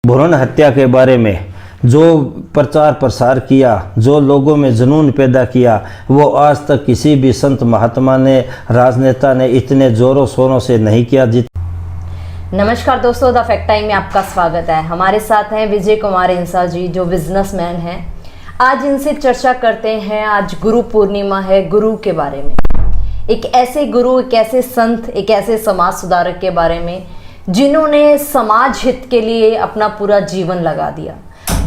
भ्रूण हत्या के बारे में जो प्रचार प्रसार किया, जो लोगों में जुनून पैदा किया, वो आज तक किसी भी संत महात्मा ने, राजनेता ने इतने जोरों शोरों से नहीं किया। नमस्कार दोस्तों, द फैक्ट टाइम में आपका स्वागत है। हमारे साथ हैं विजय कुमार इंसा जी, जो बिजनेसमैन हैं। आज इनसे चर्चा करते हैं। आज गुरु पूर्णिमा है, गुरु के बारे में, एक ऐसे गुरु, एक ऐसे संत, एक ऐसे समाज सुधारक के बारे में जिन्होंने समाज हित के लिए अपना पूरा जीवन लगा दिया,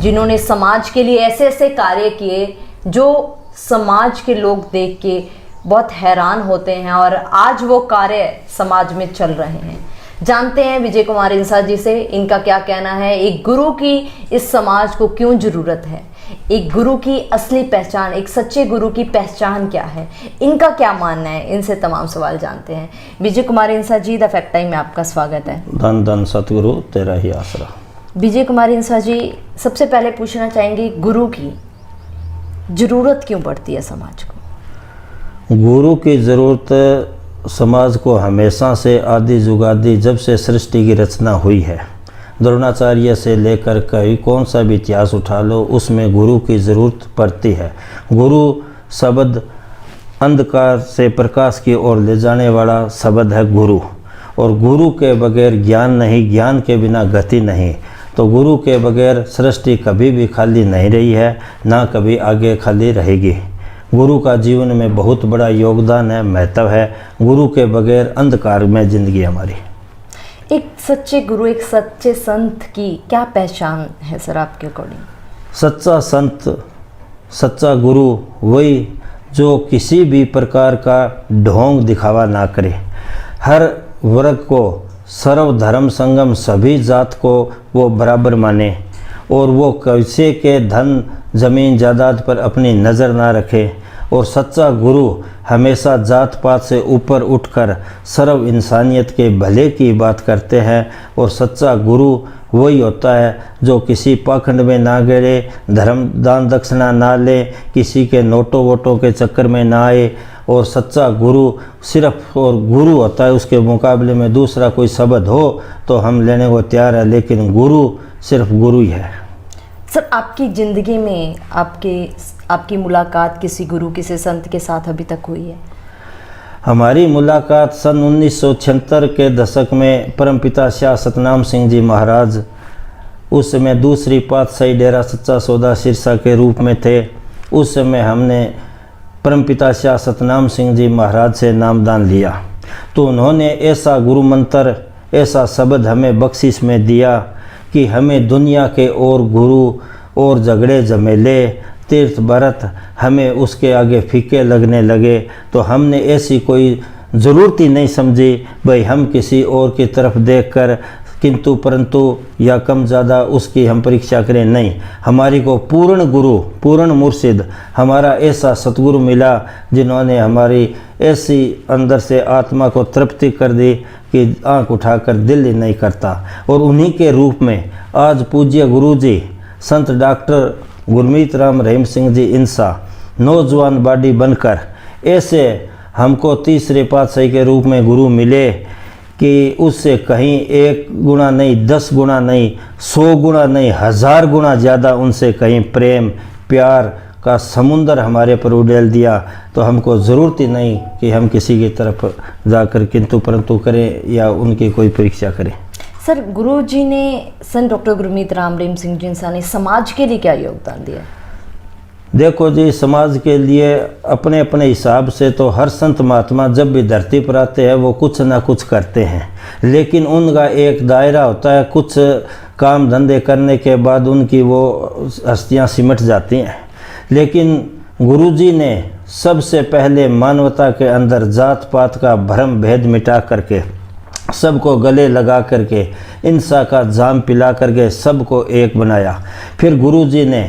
जिन्होंने समाज के लिए ऐसे ऐसे कार्य किए जो समाज के लोग देख के बहुत हैरान होते हैं, और आज वो कार्य समाज में चल रहे हैं। जानते हैं विजय कुमार इंसा जी से इनका क्या कहना है, एक गुरु की इस समाज को क्यों जरूरत है, एक गुरु की असली पहचान, एक सच्चे गुरु की पहचान क्या है, इनका क्या मानना है, इनसे तमाम सवाल जानते हैं। विजय कुमार इंसा जी, द फैक्ट टाइम में आपका स्वागत है। धन धन सतगुरु तेरा ही आसरा। विजय कुमार इंसा जी, सबसे पहले पूछना चाहेंगे, गुरु की जरूरत क्यों पड़ती है समाज को? गुरु की जरूरत समाज को हमेशा से आदि जुगादि जब से सृष्टि की रचना हुई है, द्रोणाचार्य से लेकर कहीं कौन सा भी इतिहास उठा लो, उसमें गुरु की ज़रूरत पड़ती है। गुरु शब्द अंधकार से प्रकाश की ओर ले जाने वाला शब्द है गुरु, और गुरु के बगैर ज्ञान नहीं, ज्ञान के बिना गति नहीं। तो गुरु के बगैर सृष्टि कभी भी खाली नहीं रही है, ना कभी आगे खाली रहेगी। गुरु का जीवन में बहुत बड़ा योगदान है, महत्व है। गुरु के बगैर अंधकार में जिंदगी हमारी। एक सच्चे गुरु, एक सच्चे संत की क्या पहचान है सर आपके अकॉर्डिंग? सच्चा संत, सच्चा गुरु वही जो किसी भी प्रकार का ढोंग दिखावा ना करे, हर वर्ग को, सर्वधर्म संगम, सभी जात को वो बराबर माने, और वो किसी के धन जमीन जायदाद पर अपनी नज़र ना रखे। और सच्चा गुरु हमेशा जात पात से ऊपर उठकर सर्व इंसानियत के भले की बात करते हैं। और सच्चा गुरु वही होता है जो किसी पाखंड में ना गिरे, धर्म दान दक्षिणा ना ले, किसी के नोटों वोटों के चक्कर में ना आए। और सच्चा गुरु सिर्फ और गुरु होता है, उसके मुकाबले में दूसरा कोई शब्द हो तो हम लेने को तैयार है, लेकिन गुरु सिर्फ गुरु ही है। सर, आपकी ज़िंदगी में आपकी मुलाकात किसी गुरु, किसी संत के साथ अभी तक हुई है? हमारी मुलाकात सन 1976 के दशक में परमपिता शाह सतनाम सिंह जी महाराज, उस समय दूसरी पातशाही डेरा सच्चा सौदा सिरसा के रूप में थे। उस समय हमने परमपिता शाह सतनाम सिंह जी महाराज से नामदान लिया, तो उन्होंने ऐसा गुरु मंत्र, ऐसा शब्द हमें बख्शिश में दिया कि हमें दुनिया के और गुरु और झगड़े झमेले, तीर्थ व्रत हमें उसके आगे फीके लगने लगे। तो हमने ऐसी कोई ज़रूरत ही नहीं समझी भाई हम किसी और की तरफ देखकर किंतु परंतु या कम ज़्यादा उसकी हम परीक्षा करें। नहीं, हमारी को पूर्ण गुरु, पूर्ण मुर्शिद, हमारा ऐसा सतगुरु मिला जिन्होंने हमारी ऐसी अंदर से आत्मा को तृप्ति कर दी कि आंख उठाकर दिल ही नहीं करता। और उन्हीं के रूप में आज पूज्य गुरु जी संत डॉक्टर गुरमीत राम रहीम सिंह जी इंसा नौजवान बाडी बनकर ऐसे हमको तीसरे पातशाही के रूप में गुरु मिले कि उससे कहीं 1 गुना नहीं, 10 गुना नहीं, 100 गुना नहीं, 1000 गुना ज़्यादा उनसे कहीं प्रेम प्यार का समुंदर हमारे पर उड़ेल दिया। तो हमको ज़रूरत ही नहीं कि हम किसी की तरफ जाकर किंतु परंतु करें या उनकी कोई परीक्षा करें। सर, गुरु जी ने, संत डॉक्टर गुरमीत राम रहीम सिंह जी इंसा ने समाज के लिए क्या योगदान दिया? देखो जी, समाज के लिए अपने अपने हिसाब से तो हर संत महात्मा जब भी धरती पर आते हैं वो कुछ ना कुछ करते हैं, लेकिन उनका एक दायरा होता है। कुछ काम धंधे करने के बाद उनकी वो हस्तियाँ सिमट जाती हैं। लेकिन गुरुजी ने सबसे पहले मानवता के अंदर जात पात का भ्रम भेद मिटा करके, सबको गले लगा करके, इंसा का जाम पिला करके सबको एक बनाया। फिर गुरुजी ने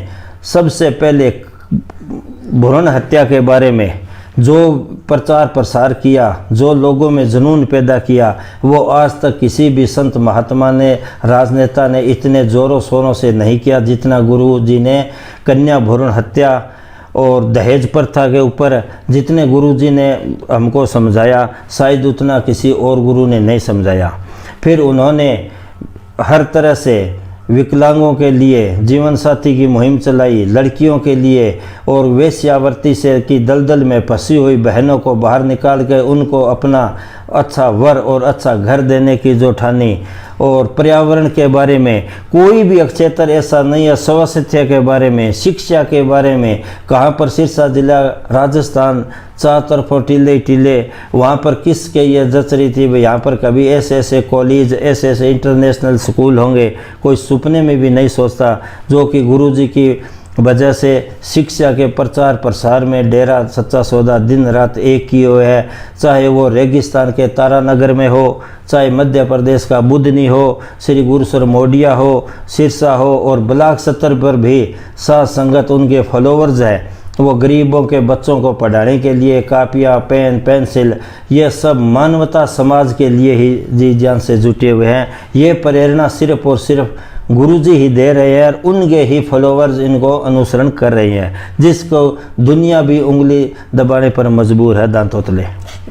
सबसे पहले भ्रूण हत्या के बारे में जो प्रचार प्रसार किया, जो लोगों में जुनून पैदा किया, वो आज तक किसी भी संत महात्मा ने, राजनेता ने इतने ज़ोरों शोरों से नहीं किया जितना गुरु जी ने कन्या भ्रूण हत्या और दहेज प्रथा के ऊपर जितने गुरुजी ने हमको समझाया शायद उतना किसी और गुरु ने नहीं समझाया। फिर उन्होंने हर तरह से विकलांगों के लिए जीवन साथी की मुहिम चलाई, लड़कियों के लिए और वेश्यावृत्ति से की दलदल में फंसी हुई बहनों को बाहर निकाल के उनको अपना अच्छा वर और अच्छा घर देने की जो ठानी। और पर्यावरण के बारे में कोई भी क्षेत्र ऐसा नहीं है, स्वास्थ्य के बारे में, शिक्षा के बारे में, कहाँ पर सिरसा जिला राजस्थान चार तरफों टीले टीले, वहाँ पर किसके ये जच रही थी भाई यहाँ पर कभी ऐसे ऐसे कॉलेज ऐसे ऐसे इंटरनेशनल स्कूल होंगे, कोई सुपने में भी नहीं सोचता। जो कि गुरुजी की वजह से शिक्षा के प्रचार प्रसार में डेरा सच्चा सौदा दिन रात एक किए हुए है। चाहे वो रेगिस्तान के तारानगर में हो, चाहे मध्य प्रदेश का बुधनी हो, श्री गुरुसर मोडिया हो, सिरसा हो, और ब्लॉक स्तर पर भी साथ संगत उनके फॉलोवर्स है। वो गरीबों के बच्चों को पढ़ाने के लिए कापियाँ, पेन, पेंसिल, ये सब मानवता समाज के लिए ही जी जान से जुटे हुए हैं। ये प्रेरणा सिर्फ और सिर्फ गुरुजी ही दे रहे हैं और उनके ही फॉलोवर्स इनको अनुसरण कर रहे हैं, जिसको दुनिया भी उंगली दबाने पर मजबूर है दांतोतले।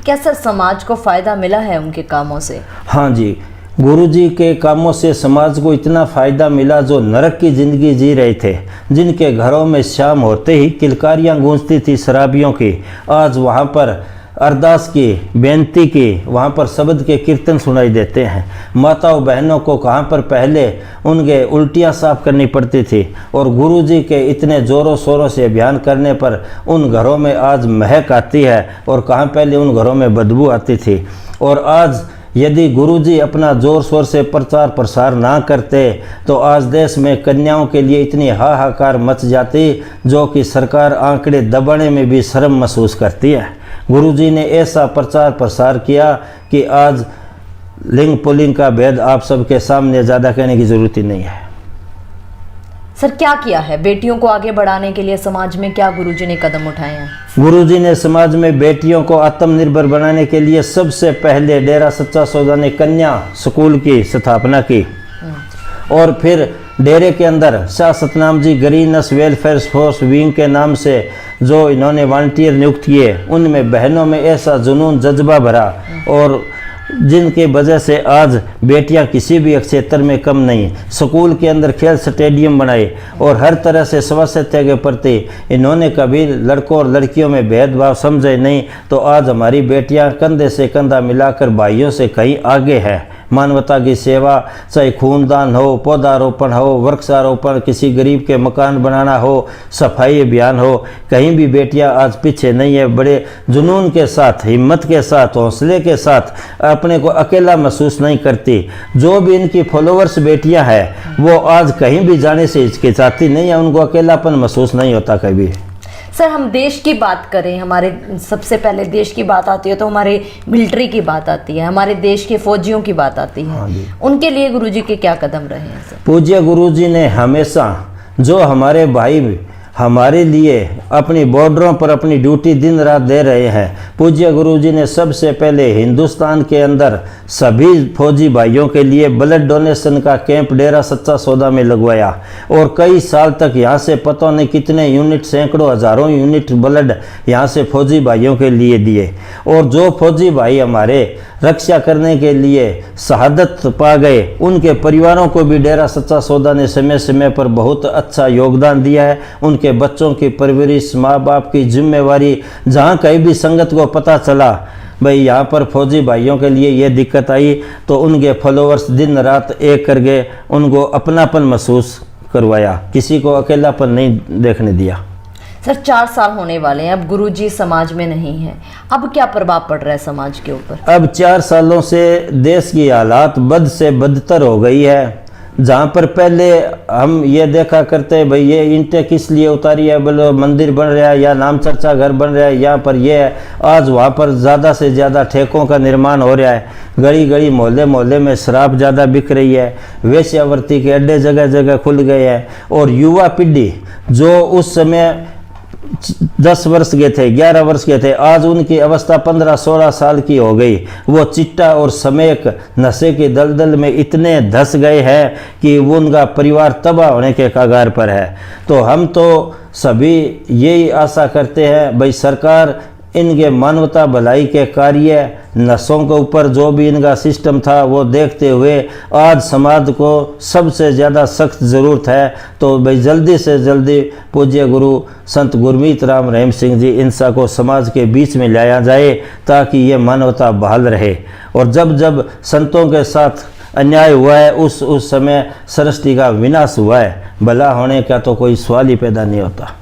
क्या सर समाज को फायदा मिला है उनके कामों से? हाँ जी, गुरुजी के कामों से समाज को इतना फ़ायदा मिला। जो नरक की ज़िंदगी जी रहे थे, जिनके घरों में शाम होते ही किलकारियाँ गूंजती थी शराबियों की, आज वहाँ पर अरदास की, बेनती की, वहाँ पर शब्द के कीर्तन सुनाई देते हैं। माताओं बहनों को कहाँ पर पहले उनके उल्टियाँ साफ करनी पड़ती थी, और गुरुजी के इतने ज़ोरों शोरों से अभियान करने पर उन घरों में आज महक आती है, और कहाँ पहले उन घरों में बदबू आती थी। और आज यदि गुरुजी अपना जोर शोर से प्रचार प्रसार ना करते तो आज देश में कन्याओं के लिए इतनी हाहाकार मच जाती, जो कि सरकार आंकड़े दबाने में भी शर्म महसूस करती है। गुरुजी ने ऐसा प्रचार प्रसार किया कि आज लिंग पुलिंग का भेद आप सबके सामने ज़्यादा कहने की ज़रूरत ही नहीं है। सर क्या किया है बेटियों को आगे बढ़ाने के लिए समाज में, क्या गुरुजी ने कदम उठाए हैं? गुरुजी ने समाज में बेटियों को आत्मनिर्भर बनाने के लिए सबसे पहले डेरा सच्चा सौदा ने कन्या स्कूल की स्थापना की, और फिर डेरे के अंदर Shah Satnam ji गरीनस welfare force wing के नाम से जो इन्होंने वॉलंटियर नियुक्त किए, उनमें बहनों में ऐसा जुनून जज्बा भरा, और जिनके वजह से आज बेटियां किसी भी क्षेत्र में कम नहीं। स्कूल के अंदर खेल स्टेडियम बनाए, और हर तरह से स्वास्थ्य के प्रति इन्होंने कभी लड़कों और लड़कियों में भेदभाव समझे नहीं। तो आज हमारी बेटियां कंधे से कंधा मिलाकर भाइयों से कहीं आगे है। मानवता की सेवा, चाहे खूनदान हो, पौधारोपण हो, वृक्षारोपण, किसी गरीब के मकान बनाना हो, सफाई अभियान हो, कहीं भी बेटियां आज पीछे नहीं है। बड़े जुनून के साथ, हिम्मत के साथ, हौसले के साथ अपने को अकेला महसूस नहीं करती। जो भी इनकी फॉलोअर्स बेटियां हैं वो आज कहीं भी जाने से हिचकिचाती नहीं है, उनको अकेलापन महसूस नहीं होता कभी। सर हम देश की बात करें, हमारे सबसे पहले देश की बात आती है तो हमारे मिलिट्री की बात आती है, हमारे देश के फौजियों की बात आती है। उनके लिए गुरुजी के क्या कदम रहे हैं सर? पूज्य गुरुजी ने हमेशा जो हमारे भाई हमारे लिए अपनी बॉर्डरों पर अपनी ड्यूटी दिन रात दे रहे हैं, पूज्य गुरुजी ने सबसे पहले हिंदुस्तान के अंदर सभी फौजी भाइयों के लिए ब्लड डोनेशन का कैंप डेरा सच्चा सौदा में लगवाया, और कई साल तक यहाँ से पता नहीं कितने यूनिट, सैकड़ों हजारों यूनिट ब्लड यहाँ से फौजी भाइयों के लिए दिए। और जो फौजी भाई हमारे रक्षा करने के लिए शहादत पा गए, उनके परिवारों को भी डेरा सच्चा सौदा ने समय समय पर बहुत अच्छा योगदान दिया है। उनके बच्चों की परवरिश, माँ बाप की जिम्मेवारी, जहाँ कहीं भी संगत को पता चला भाई यहाँ पर फौजी भाइयों के लिए ये दिक्कत आई, तो उनके फॉलोअर्स दिन रात एक करके उनको अपनापन महसूस करवाया, किसी को अकेलापन नहीं देखने दिया। सर 4 साल होने वाले हैं, अब गुरुजी समाज में नहीं है, अब क्या प्रभाव पड़ रहा है समाज के ऊपर? अब 4 सालों से देश की हालात बद से बदतर हो गई है। जहाँ पर पहले हम ये देखा करते भाई ये ईंटें किस लिए उतारी है, बोलो मंदिर बन रहा है या नाम चर्चा घर बन रहा है, यहाँ पर ये है। आज वहाँ पर ज़्यादा से ज़्यादा ठेकों का निर्माण हो रहा है, गली गली मोहल्ले मोहल्ले में शराब ज़्यादा बिक रही है, वेश्यावृत्ति के अड्डे जगह जगह खुल गए हैं। और युवा पीढ़ी जो उस समय 10 वर्ष के थे, 11 वर्ष के थे, आज उनकी अवस्था 15-16 साल की हो गई। वो चिट्टा और समेक नशे की दलदल में इतने धंस गए हैं कि वो उनका परिवार तबाह होने के कगार पर है। तो हम तो सभी यही आशा करते हैं भाई सरकार इनके मानवता भलाई के कार्य, नशों के ऊपर जो भी इनका सिस्टम था वो देखते हुए आज समाज को सबसे ज़्यादा सख्त ज़रूरत है। तो भाई जल्दी से जल्दी पूज्य गुरु संत गुरमीत राम रहीम सिंह जी इंसा को समाज के बीच में लाया जाए ताकि ये मानवता बहाल रहे। और जब जब संतों के साथ अन्याय हुआ है उस समय सृष्टि का विनाश हुआ है, भला होने का तो कोई सवाल ही पैदा नहीं होता।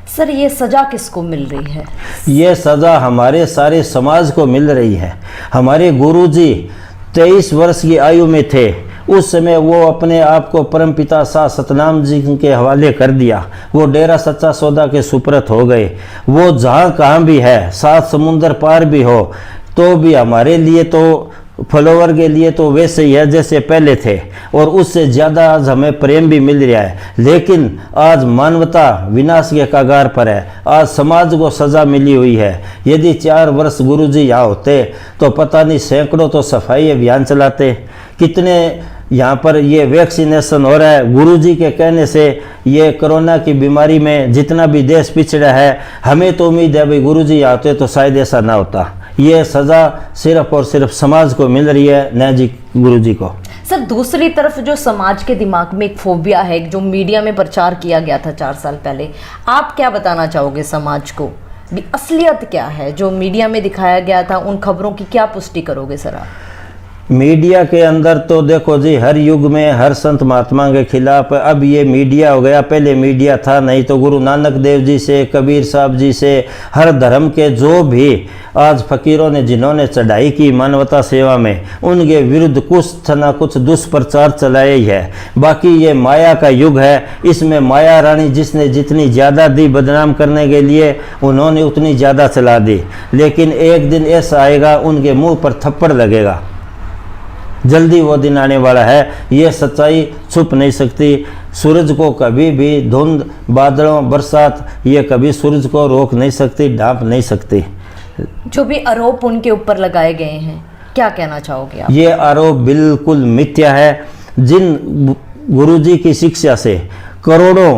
सर ये सजा किसको मिल रही है? ये सज़ा हमारे सारे समाज को मिल रही है। हमारे गुरुजी 23 वर्ष की आयु में थे, उस समय वो अपने आप को परमपिता शाह सतनाम जी के हवाले कर दिया। वो डेरा सच्चा सौदा के सुपुर्द हो गए। वो जहाँ कहाँ भी है, 7 समुंदर पार भी हो, तो भी हमारे लिए तो फॉलोवर के लिए तो वैसे ही है जैसे पहले थे, और उससे ज़्यादा आज हमें प्रेम भी मिल रहा है। लेकिन आज मानवता विनाश के कगार पर है। आज समाज को सज़ा मिली हुई है। यदि 4 वर्ष गुरुजी यहाँ होते तो पता नहीं सैकड़ों तो सफाई अभियान चलाते। कितने यहाँ पर ये वैक्सीनेशन हो रहा है गुरुजी के कहने से। ये कोरोना की बीमारी में जितना भी देश पिछड़ा है, हमें तो उम्मीद है भाई गुरुजी यहाँ होते तो शायद ऐसा ना होता। ये सज़ा सिर्फ और सिर्फ समाज को मिल रही है, न जी गुरुजी को। सर दूसरी तरफ जो समाज के दिमाग में एक फोबिया है जो मीडिया में प्रचार किया गया था 4 साल पहले, आप क्या बताना चाहोगे समाज को? भी असलियत क्या है जो मीडिया में दिखाया गया था, उन खबरों की क्या पुष्टि करोगे सर आप? मीडिया के अंदर तो देखो जी, हर युग में हर संत महात्मा के खिलाफ अब ये मीडिया हो गया। पहले मीडिया था नहीं। तो गुरु नानक देव जी से, कबीर साहब जी से, हर धर्म के जो भी आज फकीरों ने जिन्होंने चढ़ाई की मानवता सेवा में, उनके विरुद्ध कुछ ना कुछ दुष्प्रचार चलाया ही है। बाकी ये माया का युग है। इसमें माया रानी जिसने जितनी ज़्यादा दी बदनाम करने के लिए, उन्होंने उतनी ज़्यादा चला दी। लेकिन एक दिन ऐसा आएगा उनके मुंह पर थप्पड़ लगेगा। जल्दी वो दिन आने वाला है। ये सच्चाई छुप नहीं सकती। सूरज को कभी भी धुंध, बादलों, बरसात ये कभी सूरज को रोक नहीं सकती, ढांप नहीं सकती। जो भी आरोप उनके ऊपर लगाए गए हैं, क्या कहना चाहोगे आप? ये आरोप बिल्कुल मिथ्या है। जिन गुरुजी की शिक्षा से करोड़ों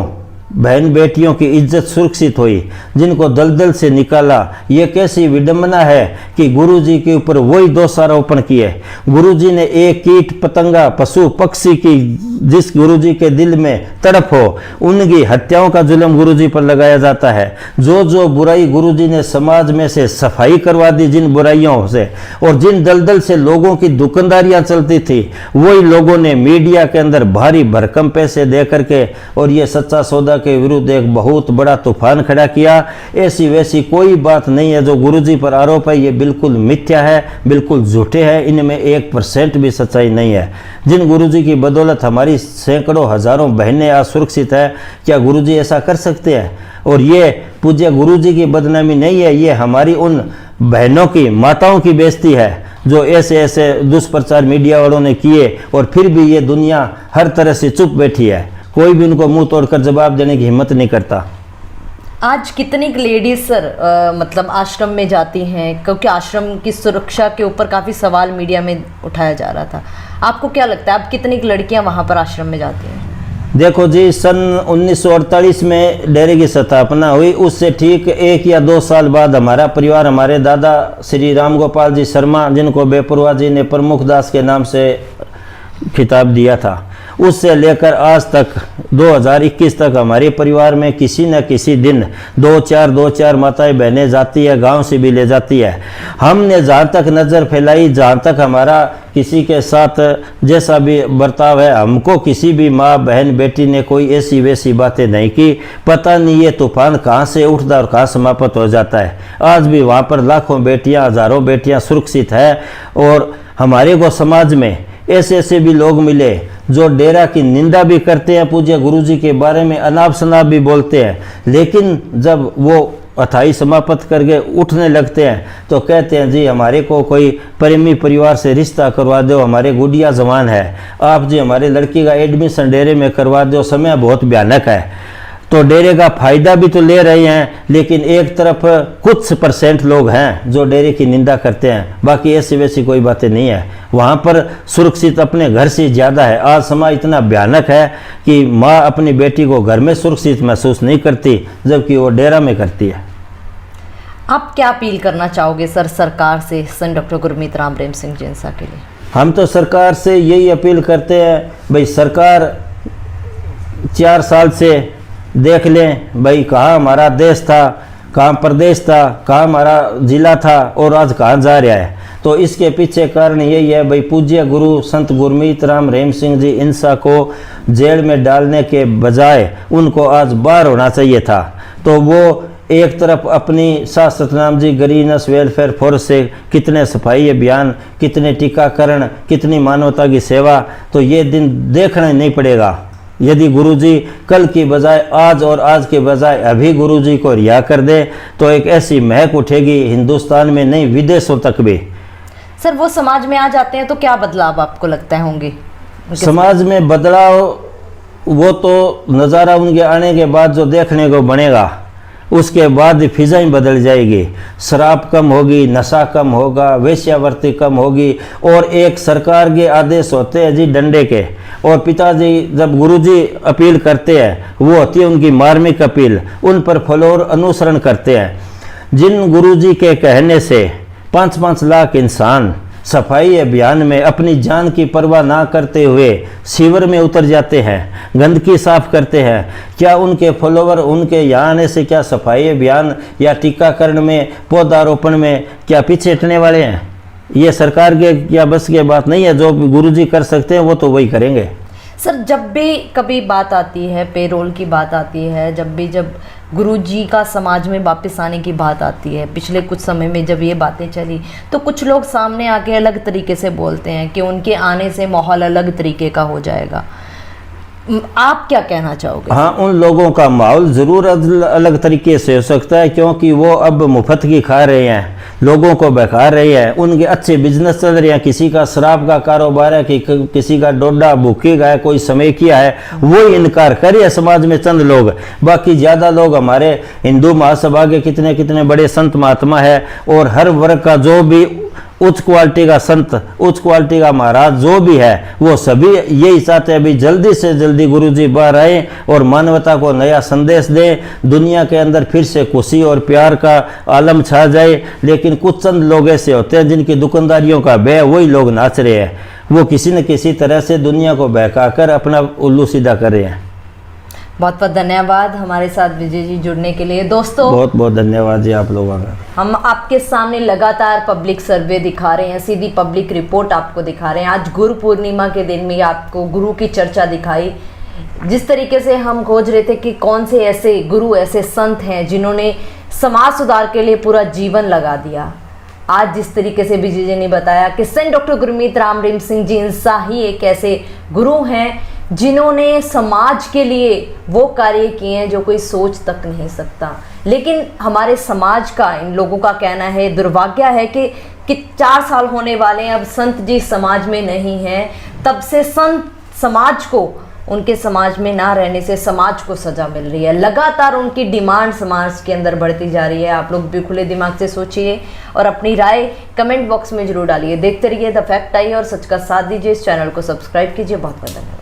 बहन बेटियों की इज्जत सुरक्षित हुई, जिनको दलदल से निकाला, ये कैसी विडंबना है कि गुरुजी के ऊपर वही दोषारोपण किए। गुरुजी ने एक कीट पतंगा पशु पक्षी की जिस गुरुजी के दिल में तड़प हो, उनकी हत्याओं का जुल्म गुरुजी पर लगाया जाता है। जो बुराई गुरुजी ने समाज में से सफाई करवा दी, जिन बुराइयों से, और जिन दलदल से लोगों की दुकानदारियां चलती थी, वही लोगों ने मीडिया के अंदर भारी भरकम पैसे दे करके और ये सच्चा सौदा के विरुद्ध एक बहुत बड़ा तूफान खड़ा किया। ऐसी वैसी कोई बात नहीं है। जो गुरुजी पर आरोप है ये बिल्कुल मिथ्या है, बिल्कुल झूठे हैं। इनमें 1% भी सच्चाई नहीं है। जिन गुरुजी की बदौलत हमारी सैकड़ों हजारों बहनें आज सुरक्षित है, क्या गुरुजी ऐसा कर सकते हैं? और ये पूज्य गुरुजी की बदनामी नहीं है, ये हमारी उन बहनों की, माताओं की बेइज्जती है जो ऐसे ऐसे दुष्प्रचार मीडिया वालों ने किए, और फिर भी ये दुनिया हर तरह से चुप बैठी है। कोई भी उनको मुंह तोड़कर जवाब देने की हिम्मत नहीं करता। आज कितनी लेडीज सर मतलब आश्रम में जाती हैं? क्योंकि आश्रम की सुरक्षा के ऊपर काफ़ी सवाल मीडिया में उठाया जा रहा था। आपको क्या लगता है, अब कितनी लड़कियां वहां पर आश्रम में जाती हैं? देखो जी, सन 1948 में डेरे की स्थापना हुई। उससे ठीक 1 या 2 साल बाद हमारा परिवार, हमारे दादा श्री राम गोपाल जी शर्मा, जिनको बेपरवाह जी ने प्रमुख दास के नाम से खिताब दिया था, उससे लेकर आज तक 2021 तक हमारे परिवार में किसी न किसी दिन 2-4 माताएं बहनें जाती है, गांव से भी ले जाती है। हमने जहाँ तक नज़र फैलाई, जहाँ तक हमारा किसी के साथ जैसा भी बर्ताव है, हमको किसी भी माँ बहन बेटी ने कोई ऐसी वैसी बातें नहीं की। पता नहीं ये तूफान कहाँ से उठता और कहाँ समाप्त हो जाता है। आज भी वहाँ पर लाखों बेटियाँ, हजारों बेटियाँ सुरक्षित है। और हमारे को समाज में ऐसे ऐसे भी लोग मिले जो डेरा की निंदा भी करते हैं, पूज्य गुरुजी के बारे में अनाप शनाप भी बोलते हैं, लेकिन जब वो अथाई समाप्त करके उठने लगते हैं तो कहते हैं जी हमारे को कोई प्रेमी परिवार से रिश्ता करवा दो, हमारे गुड़िया जवान है, आप जी हमारे लड़की का एडमिशन डेरे में करवा दो, समय बहुत भयानक है। तो डेरे का फायदा भी तो ले रहे हैं, लेकिन एक तरफ कुछ % लोग हैं जो डेरे की निंदा करते हैं, बाकी ऐसी वैसी कोई बातें नहीं है। वहाँ पर सुरक्षित अपने घर से ज़्यादा है। आज समाज इतना भयानक है कि माँ अपनी बेटी को घर में सुरक्षित महसूस नहीं करती, जबकि वो डेरा में करती है। आप क्या अपील करना चाहोगे सर सरकार से संत डॉक्टर गुरमीत राम रहीम सिंह जिंसा के लिए? हम तो सरकार से यही अपील करते हैं, भाई सरकार 4 साल से देख लें भाई कहाँ हमारा देश था, कहाँ प्रदेश था, कहाँ हमारा जिला था और आज कहाँ जा रहा है। तो इसके पीछे कारण यही है भाई, पूज्य गुरु संत गुरमीत राम रहीम सिंह जी इंसा को जेल में डालने के बजाय उनको आज बाहर होना चाहिए था। तो वो एक तरफ अपनी शाह सतनाम जी गरीनस वेलफेयर फोर्स से कितने सफाई अभियान, कितने टीकाकरण, कितनी मानवता की सेवा, तो ये दिन देखना नहीं पड़ेगा। यदि गुरुजी कल की बजाय आज और आज के बजाय अभी गुरुजी को रिहा कर दे तो एक ऐसी महक उठेगी हिंदुस्तान में नहीं विदेशों तक भी। सर वो समाज में आ जाते हैं तो क्या बदलाव आपको लगता है होंगे? समाज में बदलाव वो तो नज़ारा उनके आने के बाद जो देखने को बनेगा, उसके बाद फिजा ही बदल जाएगी। शराब कम होगी, नशा कम होगा, वेश्यावृत्ति कम होगी। और एक सरकार के आदेश होते हैं जी डंडे के, और पिताजी जब गुरुजी अपील करते हैं वो होती है उनकी मार्मिक अपील, उन पर फॉलोअर अनुसरण करते हैं। जिन गुरुजी के कहने से 5-5 लाख इंसान सफाई अभियान में अपनी जान की परवाह ना करते हुए शिविर में उतर जाते हैं, गंदगी साफ करते हैं, क्या उनके फॉलोवर उनके यहाँ आने से क्या सफाई अभियान या टीकाकरण में, पौधारोपण में क्या पीछे हटने वाले हैं? ये सरकार के क्या बस की बात नहीं है। जो गुरुजी कर सकते हैं वो तो वही करेंगे। सर जब भी कभी बात आती है, पेरोल की बात आती है, जब गुरुजी का समाज में वापस आने की बात आती है, पिछले कुछ समय में जब ये बातें चली तो कुछ लोग सामने आके अलग तरीके से बोलते हैं कि उनके आने से माहौल अलग तरीके का हो जाएगा। आप क्या कहना चाहोगे? हाँ, उन लोगों का माहौल ज़रूर अलग तरीके से हो सकता है, क्योंकि वो अब मुफ्त की खा रहे हैं, लोगों को बहका रहे हैं, उनके अच्छे बिजनेस चल रहे हैं। किसी का शराब का कारोबार है, कि किसी का डोडा भूखी का है, कोई समय किया है, वो इनकार करे समाज में चंद लोग। बाकी ज़्यादा लोग हमारे हिंदू महासभा के कितने कितने बड़े संत महात्मा है, और हर वर्ग का जो भी उच्च क्वालिटी का संत, उच्च क्वालिटी का महाराज जो भी है, वो सभी यही चाहते हैं अभी जल्दी से जल्दी गुरुजी बाहर आए और मानवता को नया संदेश दें, दुनिया के अंदर फिर से खुशी और प्यार का आलम छा जाए। लेकिन कुछ चंद लोग ऐसे होते हैं जिनकी दुकानदारियों का व्यय वही लोग नाच रहे हैं, वो किसी न किसी तरह से दुनिया को बहका कर अपना उल्लू सीधा कर रहे हैं। बहुत बहुत धन्यवाद हमारे साथ विजय जी जुड़ने के लिए। दोस्तों बहुत बहुत धन्यवाद जी आप लोगों का। हम आपके सामने लगातार पब्लिक सर्वे दिखा रहे हैं, सीधी पब्लिक रिपोर्ट आपको दिखा रहे हैं। आज गुरु पूर्णिमा के दिन में आपको गुरु की चर्चा दिखाई। जिस तरीके से हम खोज रहे थे कि कौन से ऐसे गुरु, ऐसे संत हैं जिन्होंने समाज सुधार के लिए पूरा जीवन लगा दिया, आज जिस तरीके से विजय जी ने बताया कि संत डॉक्टर गुरमीत राम रहीम सिंह जी इंसा ही एक ऐसे गुरु हैं जिन्होंने समाज के लिए वो कार्य किए हैं जो कोई सोच तक नहीं सकता। लेकिन हमारे समाज का, इन लोगों का कहना है, दुर्भाग्य है कि 4 साल होने वाले हैं अब संत जी समाज में नहीं हैं। तब से संत समाज को, उनके समाज में ना रहने से समाज को सजा मिल रही है। लगातार उनकी डिमांड समाज के अंदर बढ़ती जा रही है। आप लोग भी खुले दिमाग से सोचिए और अपनी राय कमेंट बॉक्स में जरूर डालिए। देखते रहिए द फैक्ट आई और सच का साथ दीजिए। इस चैनल को सब्सक्राइब कीजिए। बहुत बहुत धन्यवाद।